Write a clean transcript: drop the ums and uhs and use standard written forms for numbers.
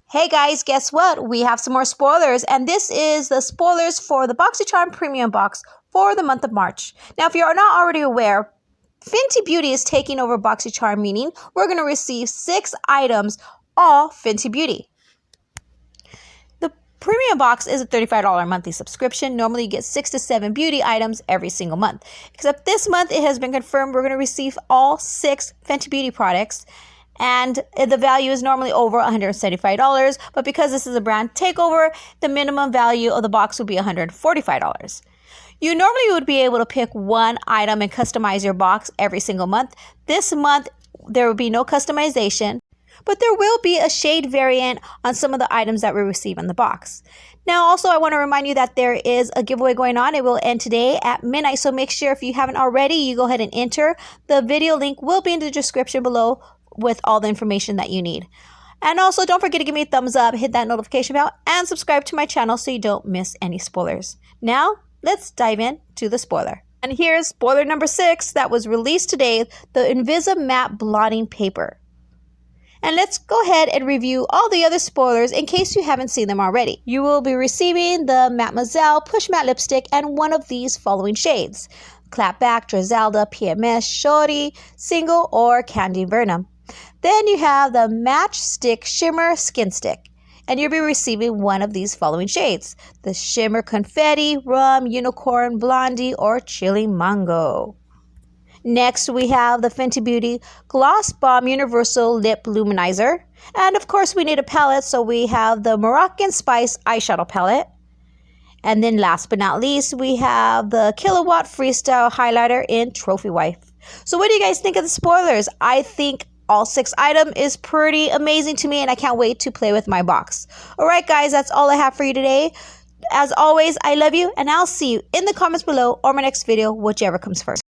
Hey guys, guess what? We have some more spoilers, and this is the spoilers for the Boxycharm Premium Box for the month of March. Now, if you're not already aware, Fenty Beauty is taking over Boxycharm, meaning we're going to receive 6 items, all Fenty Beauty. The Premium Box is a $35 monthly subscription. Normally, you get 6 to 7 beauty items every single month. Except this month, it has been confirmed we're going to receive all 6 Fenty Beauty products. And the value is normally over $175, but because this is a brand takeover, the minimum value of the box would be $145. You normally would be able to pick one item and customize your box every single month. This month, there will be no customization, but there will be a shade variant on some of the items that we receive in the box. Now, also, I want to remind you that there is a giveaway going on. It will end today at midnight, so make sure if you haven't already, you go ahead and enter. The video link will be in the description below with all the information that you need. And also, don't forget to give me a thumbs up, hit that notification bell, and subscribe to my channel so you don't miss any spoilers. Now, let's dive into the spoiler. And here's spoiler number 6 that was released today, the Invisa Matte Blotting Paper. And let's go ahead and review all the other spoilers in case you haven't seen them already. You will be receiving the Mademoiselle Push Matte Lipstick and one of these following shades: Clapback, Drizalda, PMS, Shorty, Single, or Candy Vernum. Then you have the Matchstick Shimmer Skinstick, and you'll be receiving one of these following shades: the Shimmer Confetti, Rum, Unicorn, Blondie, or Chili Mango. Next, we have the Fenty Beauty Gloss Bomb Universal Lip Luminizer. And of course, we need a palette, so we have the Moroccan Spice Eyeshadow Palette. And then last but not least, we have the Killawatt Freestyle Highlighter in Trophy Wife. So what do you guys think of the spoilers? I think all 6 items is pretty amazing to me, and I can't wait to play with my box. Alright guys, that's all I have for you today. As always, I love you, and I'll see you in the comments below or my next video, whichever comes first.